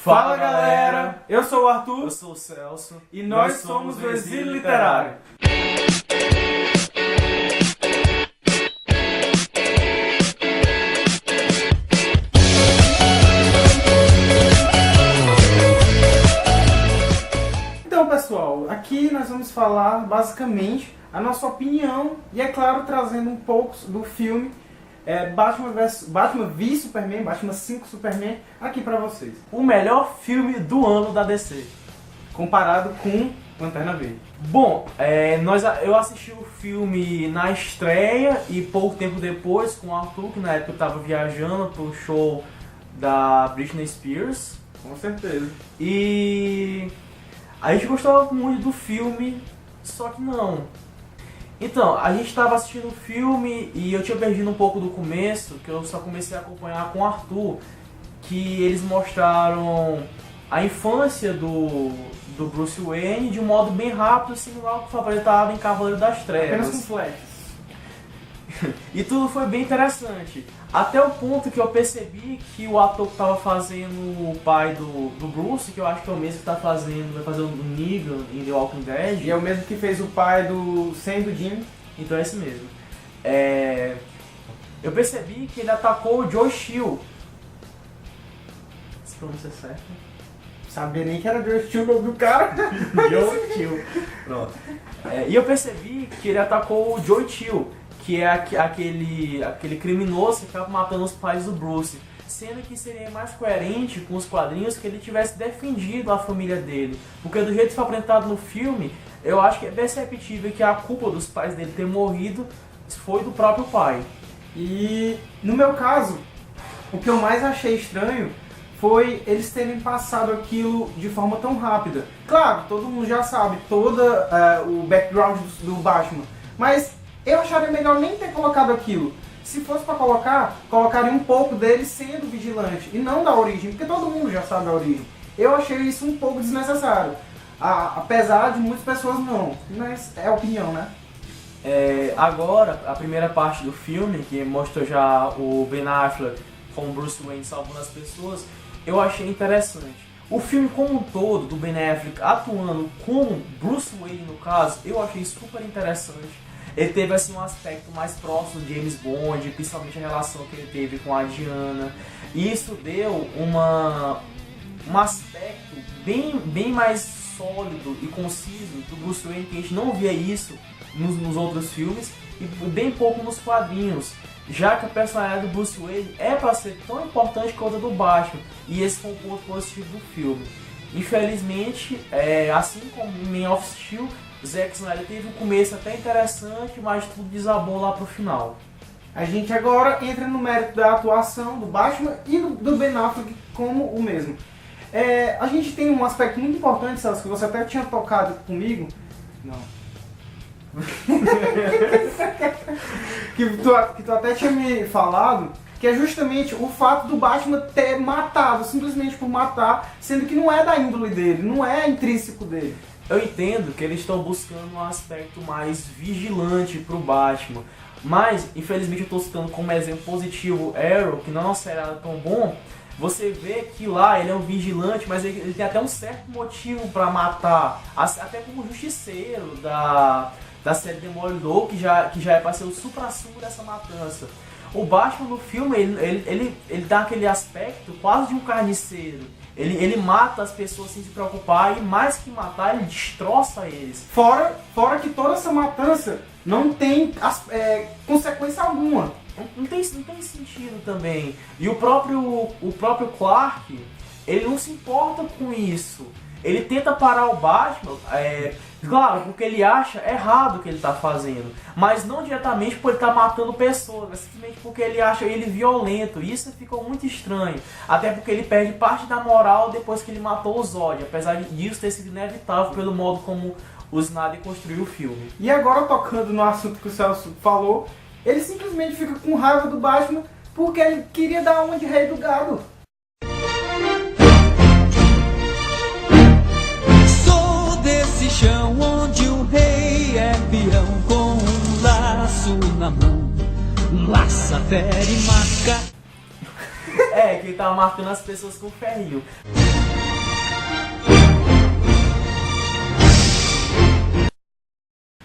Fala galera, eu sou o Arthur, eu sou o Celso e nós somos o Exílio Literário. Então pessoal, aqui nós vamos falar basicamente a nossa opinião e é claro trazendo um pouco do filme Batman v Superman, Batman 5 Superman, aqui pra vocês. O melhor filme do ano da DC, comparado com Lanterna Verde. Bom, eu assisti o filme na estreia e pouco tempo depois com o Arthur, que na época eu tava viajando pro show da Britney Spears. Com certeza. E a gente gostou muito do filme, só que não. Então, a gente estava assistindo o filme e eu tinha perdido um pouco do começo, que eu só comecei a acompanhar com o Arthur, que eles mostraram a infância do Bruce Wayne de um modo bem rápido, similar ao que foi apresentado em Cavaleiro das Trevas. Apenas com flashes. E tudo foi bem interessante. Até o ponto que eu percebi que o ator que estava fazendo o pai do Bruce, que eu acho que é o mesmo que vai fazer o Negan em The Walking Dead. E é o mesmo que fez o pai do Sam do Jim. Então é esse mesmo. Eu percebi que ele atacou o Joe Chill. Se pronuncia certo? Sabia nem que era Joe Chill o nome do cara. Joe Chill. Pronto. E eu percebi que ele atacou o Joe Chill, que é aquele criminoso que acaba matando os pais do Bruce. Sendo que seria mais coerente com os quadrinhos que ele tivesse defendido a família dele. Porque do jeito que foi apresentado no filme, eu acho que é perceptível que a culpa dos pais dele ter morrido foi do próprio pai. E no meu caso, o que eu mais achei estranho foi eles terem passado aquilo de forma tão rápida. Claro, todo mundo já sabe todo o background do Batman, mas eu acharia melhor nem ter colocado aquilo. Se fosse para colocaria um pouco dele sendo vigilante e não da origem, porque todo mundo já sabe a origem. Eu achei isso um pouco desnecessário, apesar de muitas pessoas não, mas é opinião, né? Agora, a primeira parte do filme, que mostrou já o Ben Affleck com o Bruce Wayne salvando as pessoas, eu achei interessante. O filme como um todo, do Ben Affleck atuando como Bruce Wayne no caso, eu achei super interessante. Ele teve assim um aspecto mais próximo de James Bond, principalmente a relação que ele teve com a Diana. E isso deu um aspecto bem mais sólido e conciso do Bruce Wayne, que a gente não via isso nos outros filmes e bem pouco nos quadrinhos. Já que a personalidade do Bruce Wayne é para ser tão importante quanto a do Batman. E esse foi um ponto positivo do filme. Infelizmente, assim como em Man of Steel, Zack Snyder teve um começo até interessante, mas tudo desabou lá pro final. A gente agora entra no mérito da atuação do Batman e do Ben Affleck como o mesmo. A gente tem um aspecto muito importante, Celso, que você até tinha tocado comigo. Não. que tu até tinha me falado, que é justamente o fato do Batman ter matado, simplesmente por matar, sendo que não é da índole dele, não é intrínseco dele. Eu entendo que eles estão buscando um aspecto mais vigilante pro Batman, mas infelizmente eu estou citando como exemplo positivo Arrow, que não é um seriado tão bom. Você vê que lá ele é um vigilante, mas ele tem até um certo motivo para matar, até como justiceiro da série Demolidor, que já é para ser o supra-sumo dessa matança. O Batman no filme, ele dá aquele aspecto quase de um carniceiro. Ele mata as pessoas sem se preocupar e mais que matar, ele destroça eles. Fora que toda essa matança não tem consequência alguma. Não tem sentido também. E o próprio Clark, ele não se importa com isso. Ele tenta parar o Batman, claro, porque ele acha errado o que ele está fazendo, mas não diretamente por ele estar matando pessoas, mas simplesmente porque ele acha ele violento. E isso ficou muito estranho, até porque ele perde parte da moral depois que ele matou o Zod, apesar disso ter sido inevitável pelo modo como o Snyder construiu o filme. E agora, tocando no assunto que o Celso falou, ele simplesmente fica com raiva do Batman porque ele queria dar uma de rei do gado. Desse chão onde o rei é peão, com um laço na mão, um laço até e marca. Que ele tava marcando as pessoas com ferrinho.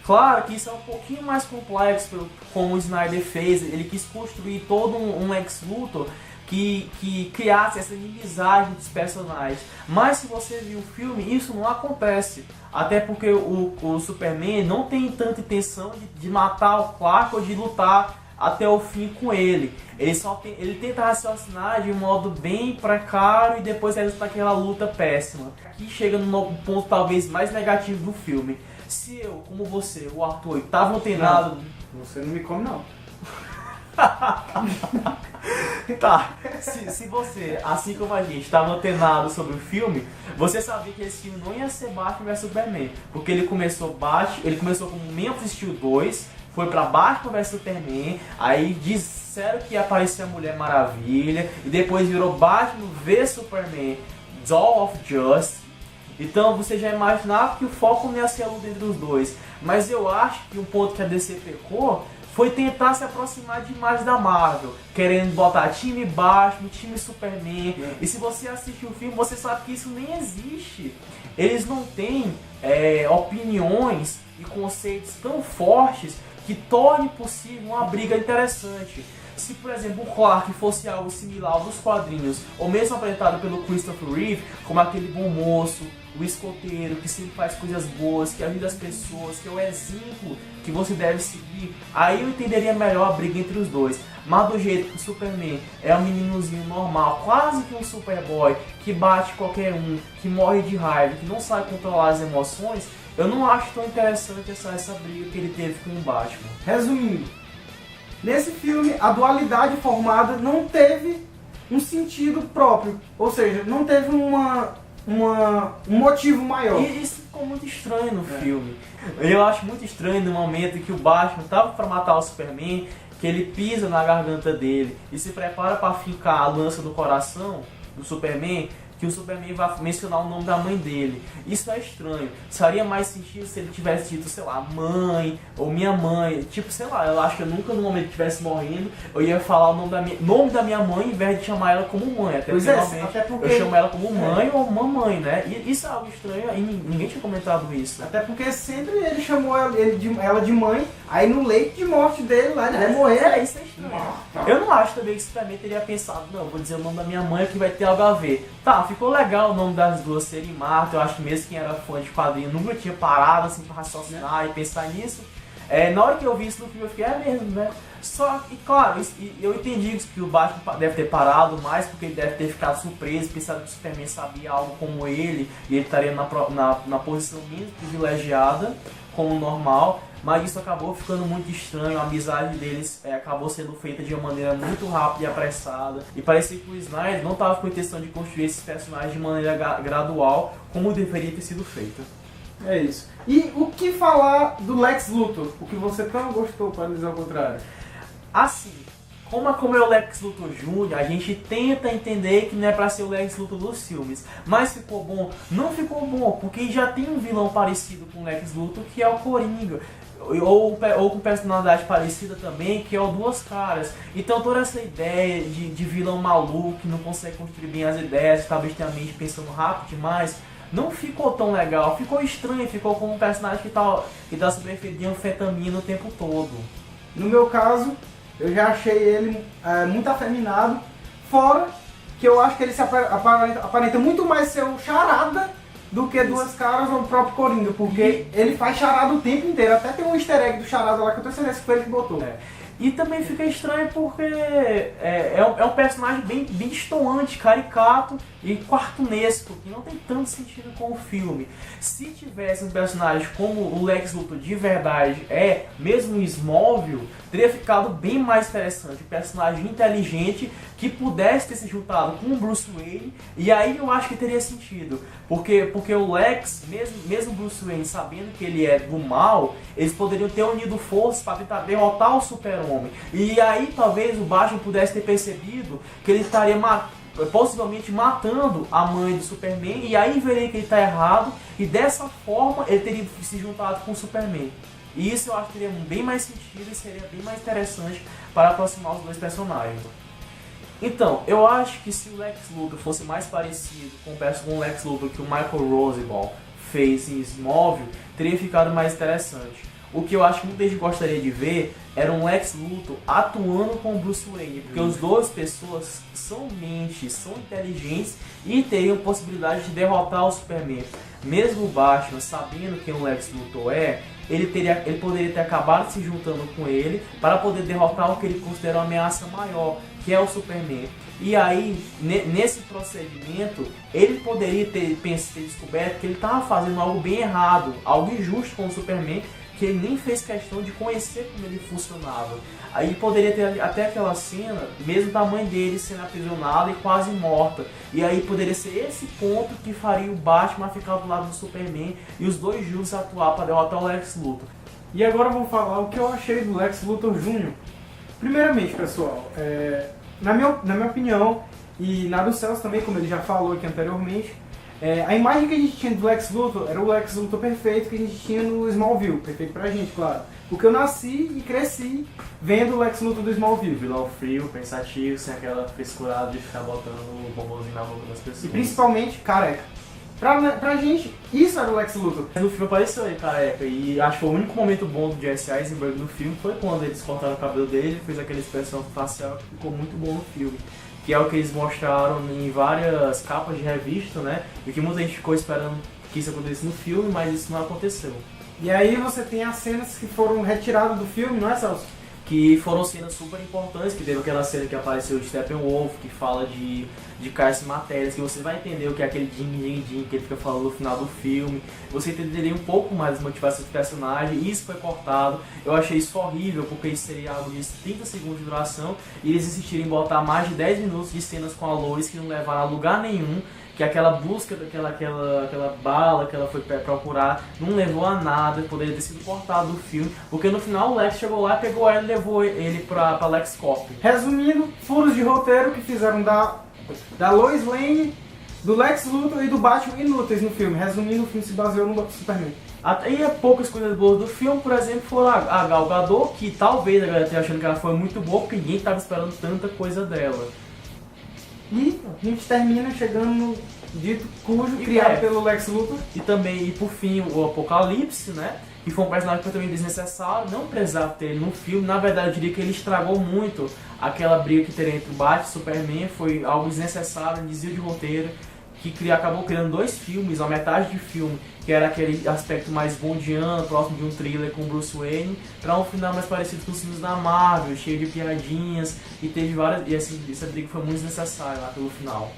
Claro que isso é um pouquinho mais complexo, como o Snyder fez. Ele quis construir todo um Lex Luthor que criasse essa inimizade dos personagens. Mas se você viu o filme, isso não acontece. Até porque o Superman não tem tanta intenção de matar o Clark ou de lutar até o fim com ele. Ele tenta raciocinar de um modo bem precário e depois ele está naquela luta péssima. Aqui chega no ponto talvez mais negativo do filme. Se eu, como você, o Arthur, tava antenado... Você não me come, não. Tá, se você, assim como a gente, estava antenado sobre o filme, você sabia que esse filme não ia ser Batman vs Superman, porque ele começou como Man of Steel 2, foi pra Batman vs Superman, aí disseram que ia aparecer a Mulher Maravilha, e depois virou Batman vs Superman, Dawn of Justice. Então você já imaginava que o foco não ia ser a luta entre os dois, mas eu acho que um ponto que a DC pecou foi tentar se aproximar demais da Marvel, querendo botar time Batman, time Superman. E se você assistir o filme, você sabe que isso nem existe. Eles não têm opiniões e conceitos tão fortes que torne possível uma briga interessante. Se, por exemplo, o Clark fosse algo similar aos dos quadrinhos, ou mesmo apresentado pelo Christopher Reeve, como aquele bom moço, o escoteiro, que sempre faz coisas boas, que ajuda as pessoas, que é o exemplo que você deve seguir, aí eu entenderia melhor a briga entre os dois. Mas do jeito que o Superman é um meninozinho normal, quase que um superboy, que bate qualquer um, que morre de raiva, que não sabe controlar as emoções, eu não acho tão interessante essa briga que ele teve com o Batman. Resumindo, nesse filme a dualidade formada não teve um sentido próprio, ou seja, não teve um motivo maior. E isso ficou muito estranho no filme. Eu acho muito estranho no momento que o Batman estava para matar o Superman, que ele pisa na garganta dele e se prepara para fincar a lança no coração do Superman, que o Superman vai mencionar o nome da mãe dele. Isso é estranho. Faria mais sentido se ele tivesse dito, sei lá, mãe, ou minha mãe. Tipo, sei lá, eu acho que eu nunca no momento que estivesse morrendo, eu ia falar o nome da minha mãe, em vez de chamar ela como mãe. Até porque eu chamo ela como mãe ou mamãe, né? E isso é algo estranho, e ninguém tinha comentado isso. Até porque sempre ele chamou ela de mãe, aí no leito de morte dele lá, ele vai morrer. Isso é estranho. Eu não acho também que o Superman teria pensado, não, vou dizer o nome da minha mãe que vai ter algo a ver. Tá, ficou legal o nome das duas serem Marta, eu acho que mesmo quem era fã de quadrinho nunca tinha parado assim pra raciocinar e pensar nisso. Na hora que eu vi isso no filme eu fiquei, é mesmo, né? Só que, claro, eu entendi que o Batman deve ter parado mais porque ele deve ter ficado surpreso, pensando que o Superman sabia algo como ele e ele estaria na posição menos privilegiada, como normal. Mas isso acabou ficando muito estranho, a amizade deles acabou sendo feita de uma maneira muito rápida e apressada. E parecia que o Snyder não estava com a intenção de construir esses personagens de maneira gradual, como deveria ter sido feito. É isso. E o que falar do Lex Luthor? O que você tão gostou, para dizer o contrário? Assim, como é o Lex Luthor Jr., a gente tenta entender que não é pra ser o Lex Luthor dos filmes. Mas ficou bom? Não ficou bom, porque já tem um vilão parecido com o Lex Luthor, que é o Coringa. Ou com personalidade parecida também, que é o Duas Caras. Então toda essa ideia de vilão maluco, que não consegue construir bem as ideias, que talvez tenha a mente pensando rápido demais, não ficou tão legal. Ficou estranho, ficou como um personagem que tá sob efeito de anfetamina o tempo todo. No meu caso, eu já achei ele muito afeminado, fora que eu acho que ele se aparenta muito mais ser o Charada do que Duas Caras ou o próprio Coringa, porque ele faz charada o tempo inteiro. Até tem um easter egg do Charada lá que eu tô certeza que foi ele que botou. E também fica estranho porque é um personagem bem destoante, caricato e cartunesco, que não tem tanto sentido com o filme. Se tivesse um personagem como o Lex Luthor de verdade, mesmo em Smallville, teria ficado bem mais interessante. Um personagem inteligente que pudesse ter se juntado com o Bruce Wayne, e aí eu acho que teria sentido. Porque o Lex, mesmo Bruce Wayne sabendo que ele é do mal, eles poderiam ter unido forças para tentar derrotar o Super-Homem. E aí talvez o Batman pudesse ter percebido que ele estaria possivelmente matando a mãe do Superman, e aí veria que ele está errado, e dessa forma ele teria se juntado com o Superman. E isso eu acho que teria bem mais sentido e seria bem mais interessante para aproximar os dois personagens. Então, eu acho que se o Lex Luthor fosse mais parecido com o Lex Luthor que o Michael Rosenbaum fez em Smallville, teria ficado mais interessante. o que eu acho que muita gente gostaria de ver era um Lex Luthor atuando com o Bruce Wayne, porque os dois pessoas são mentes, são inteligentes e teriam possibilidade de derrotar o Superman. Mesmo o Batman, sabendo quem o Lex Luthor é, ele poderia ter acabado se juntando com ele para poder derrotar o que ele considera uma ameaça maior, que é o Superman. E aí, nesse procedimento, ele poderia ter descoberto que ele estava fazendo algo bem errado, algo injusto com o Superman, que ele nem fez questão de conhecer como ele funcionava. Aí poderia ter até aquela cena, mesmo da mãe dele sendo aprisionada e quase morta. E aí poderia ser esse ponto que faria o Batman ficar do lado do Superman e os dois juntos atuar para derrotar o Lex Luthor. E agora eu vou falar o que eu achei do Lex Luthor Jr. Primeiramente, pessoal, na minha opinião, e na do Celso também, como ele já falou aqui anteriormente, a imagem que a gente tinha do Lex Luthor era o Lex Luthor perfeito que a gente tinha no Smallville, perfeito pra gente, claro. Porque eu nasci e cresci vendo o Lex Luthor do Smallville. Vilão frio, pensativo, sem aquela frescurada de ficar botando o bombonzinho na boca das pessoas. E principalmente careca. Pra gente, isso era o Lex Luthor. No filme apareceu ele careca, e acho que o único momento bom do Jesse Eisenberg no filme foi quando eles cortaram o cabelo dele, fez aquela expressão facial que ficou muito bom no filme. Que é o que eles mostraram em várias capas de revista, né? E que muita gente ficou esperando que isso acontecesse no filme, mas isso não aconteceu. E aí você tem as cenas que foram retiradas do filme, não é, Celso? Que foram cenas super importantes, que teve aquela cena que apareceu de Steppenwolf, que fala de caixas de matérias, que você vai entender o que é aquele din que ele fica falando no final do filme. Você entenderia um pouco mais as motivações do personagem, e isso foi cortado. Eu achei isso horrível, porque isso seria algo de 30 segundos de duração, e eles insistiram em botar mais de 10 minutos de cenas com a Lois que não levaram a lugar nenhum, que aquela busca daquela bala que ela foi procurar não levou a nada, poderia ter sido cortado do filme, porque no final o Lex chegou lá, pegou ela e levou ele pra LexCorp. Resumindo, furos de roteiro que fizeram da Lois Lane, do Lex Luthor e do Batman inúteis no filme. Resumindo, o filme se baseou no Superman. E poucas coisas boas do filme, por exemplo, foram a Gal Gadot, que talvez a galera esteja achando que ela foi muito boa, porque ninguém estava esperando tanta coisa dela. E a gente termina chegando no dito cujo criado pelo Lex Luthor. E também, por fim, o Apocalipse, né? Que foi um personagem que foi também desnecessário, não precisava ter ele no filme. Na verdade, eu diria que ele estragou muito aquela briga que teria entre o Batman e o Superman. Foi algo desnecessário, um desvio de roteiro, que acabou criando dois filmes, a metade de filme, que era aquele aspecto mais bondiano, próximo de um thriller com Bruce Wayne, para um final mais parecido com os filmes da Marvel, cheio de piadinhas, e teve várias. E essa briga foi muito desnecessária lá pelo final.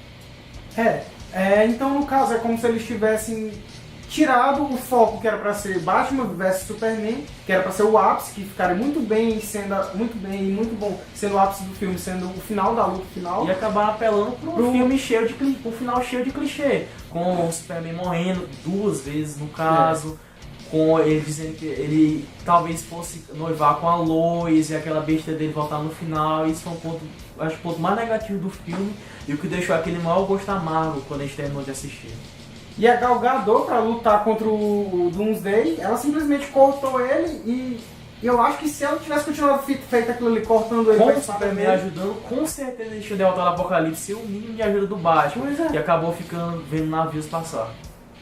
Então no caso é como se eles tivessem tirado o foco que era para ser Batman vs Superman, que era para ser o ápice, que ficaria muito bem e muito bom, sendo o ápice do filme, sendo o final da luta final. E acabar apelando pro filme um final cheio de clichê, com o Superman morrendo 2 vezes no caso, com ele dizendo que ele talvez fosse noivar com a Lois e aquela besta dele voltar no final. Isso foi o ponto mais negativo do filme e o que deixou aquele maior gosto amargo quando a gente terminou de assistir. E a Gal Gadot, pra lutar contra o Doomsday, ela simplesmente cortou ele e eu acho que se ela tivesse continuado feito aquilo ali, cortando ele... Com o Superman ajudando, com certeza eles tinham derrotado o Apocalipse e o mínimo de ajuda do Batman, que acabou vendo navios passar.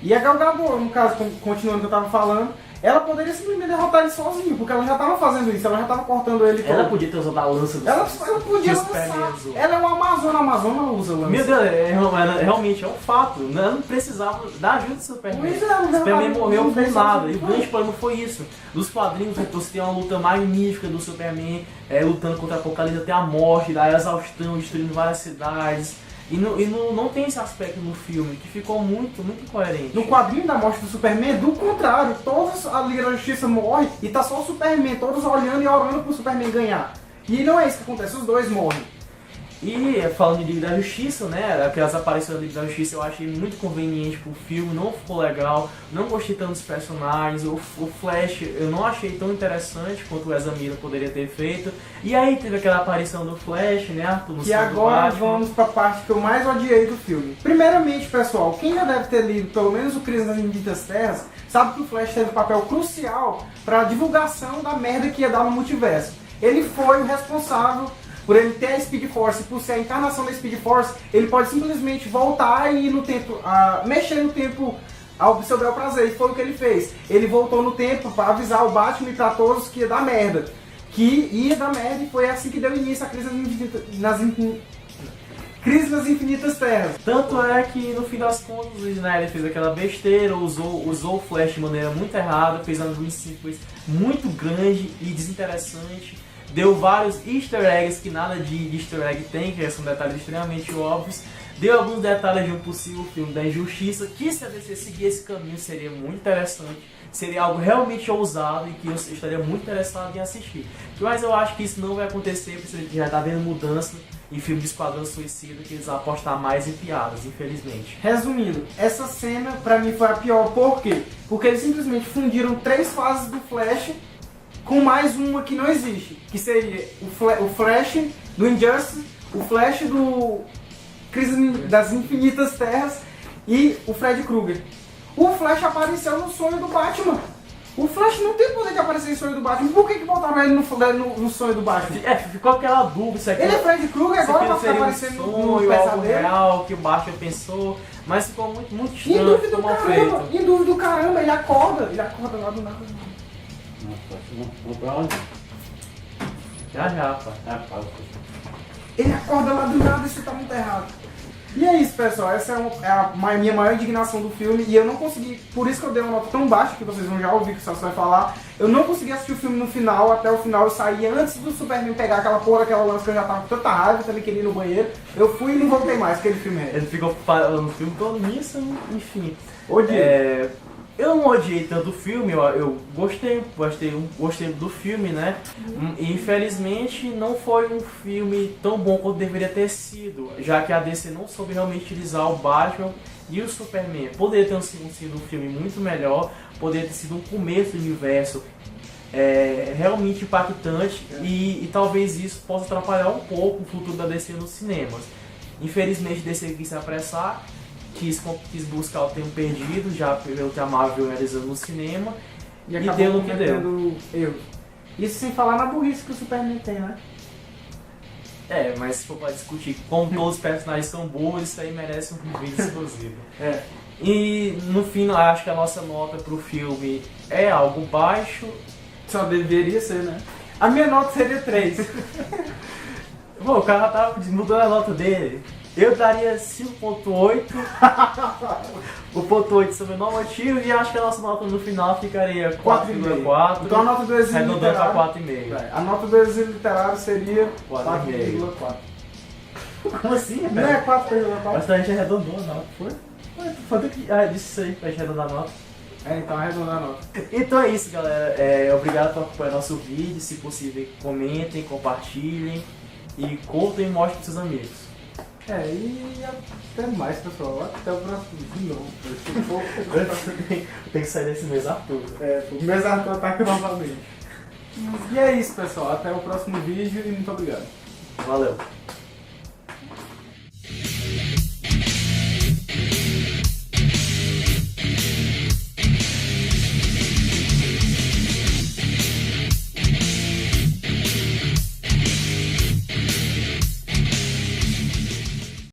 E a Gal Gadot, no caso, continuando o que eu tava falando, ela poderia simplesmente derrotar ele sozinho, porque ela já tava fazendo isso, ela já tava cortando ele todo. Ela podia ter usado a lança do Ela podia lançar. Ela é uma Amazona, a Amazona usa lança. Meu Deus, realmente é um fato. Ela não precisava da ajuda do Superman. O Superman morreu por nada. E o grande problema foi isso. Nos quadrinhos você tem uma luta magnífica do Superman lutando contra o Apocalipse até a morte, da exaustão, destruindo várias cidades. E não tem esse aspecto no filme, que ficou muito, muito incoerente. No quadrinho da morte do Superman, do contrário, todos a Liga da Justiça morre e tá só o Superman, todos olhando e orando pro Superman ganhar. E não é isso que acontece, os dois morrem. E falando de Liga da Justiça, né, aquelas aparições da Liga da Justiça eu achei muito conveniente pro filme, não ficou legal, não gostei tanto dos personagens, o Flash eu não achei tão interessante quanto o Ezra Miller poderia ter feito. E aí teve aquela aparição do Flash, né, Arthur? E agora vamos pra parte que eu mais odiei do filme. Primeiramente, pessoal, quem já deve ter lido pelo menos o Crise nas Infinitas Terras, sabe que o Flash teve um papel crucial pra divulgação da merda que ia dar no multiverso. Ele foi o responsável por ele ter a Speed Force, por ser a encarnação da Speed Force, ele pode simplesmente voltar e ir no tempo, mexer no tempo ao seu bel prazer. E foi o que ele fez. Ele voltou no tempo para avisar o Batman e pra todos que ia dar merda. Que ia dar merda, e foi assim que deu início à Crise nas Infinitas Terras. Tanto é que no fim das contas o Snyder fez aquela besteira, usou o Flash de maneira muito errada, fez uma green sequence muito grande e desinteressante, deu vários easter eggs que nada de easter egg tem, que são detalhes extremamente óbvios, deu alguns detalhes de um possível filme da Injustiça, que se a DC seguir esse caminho seria muito interessante, seria algo realmente ousado e que eu estaria muito interessado em assistir. Mas eu acho que isso não vai acontecer, porque a gente já está vendo mudança em filme de Esquadrão Suicida, que eles vão apostar mais em piadas, infelizmente. Resumindo, essa cena pra mim foi a pior. Por quê? Porque eles simplesmente fundiram 3 fases do Flash com mais uma que não existe. Que seria o Flash do Injustice, o Flash do Crise das Infinitas Terras e o Fred Krueger. O Flash apareceu no sonho do Batman. O Flash não tem poder de aparecer em sonho do Batman. Por que botaram ele no sonho do Batman? Ficou aquela dúvida. Se ele é Fred Krueger agora pra ficar aparecendo no pesadelo real que o Batman pensou. Mas ficou muito estranho, ficou mal feito. Em dúvida do caramba, ele acorda lá do nada. Vamos pra onde? Já, pá. Ele acorda lá do nada e isso tá muito errado. E é isso, pessoal, essa é a minha maior indignação do filme, e eu não consegui, por isso que eu dei uma nota tão baixa, que vocês vão já ouvir que o Celso vai falar, eu não consegui assistir o filme no final, até o final eu saí antes do Superman pegar aquela porra, aquela lance que eu já tava com tanta raiva, também queria ir no banheiro, eu fui e não voltei mais, aquele filme é. Ele ficou falando o filme todo nisso, enfim. Odiei. Eu não odiei tanto o filme, eu gostei do filme, né? E, infelizmente não foi um filme tão bom quanto deveria ter sido, já que a DC não soube realmente utilizar o Batman e o Superman. Poderia ter sido um filme muito melhor, poderia ter sido um começo do universo realmente impactante e talvez isso possa atrapalhar um pouco o futuro da DC nos cinemas. Infelizmente a DC quis se apressar, quis buscar o tempo perdido, já pelo que a Marvel realizou no cinema, e deu no que deu. Isso sem falar na burrice que o Superman tem, né? Mas se for pra discutir como todos os personagens são burros, isso aí merece um vídeo exclusivo. E no fim, acho que a nossa nota pro filme é algo baixo. Só deveria ser, né? A minha nota seria 3. Bom, o cara tá mudando a nota dele. Eu daria 5.8, o ponto 8 sobre o normativo, e acho que a nossa nota no final ficaria 4,4. Então a nota do exílio arredondando literário para 4,5. A nota do exílio literário seria 4,5. 4,4. Como assim? Não é 4,4? Mas a gente arredondou a nota, foi? Foi que disse isso aí pra gente arredondar a nota. Então arredondar a nota. Então é isso, galera. Obrigado por acompanhar nosso vídeo. Se possível, comentem, compartilhem e curtam e mostrem para seus amigos. E até mais, pessoal. Até o próximo vídeo. Tem que sair desse mês Arthur. O mês Arthur tá aqui novamente. E é isso, pessoal. Até o próximo vídeo e muito obrigado. Valeu.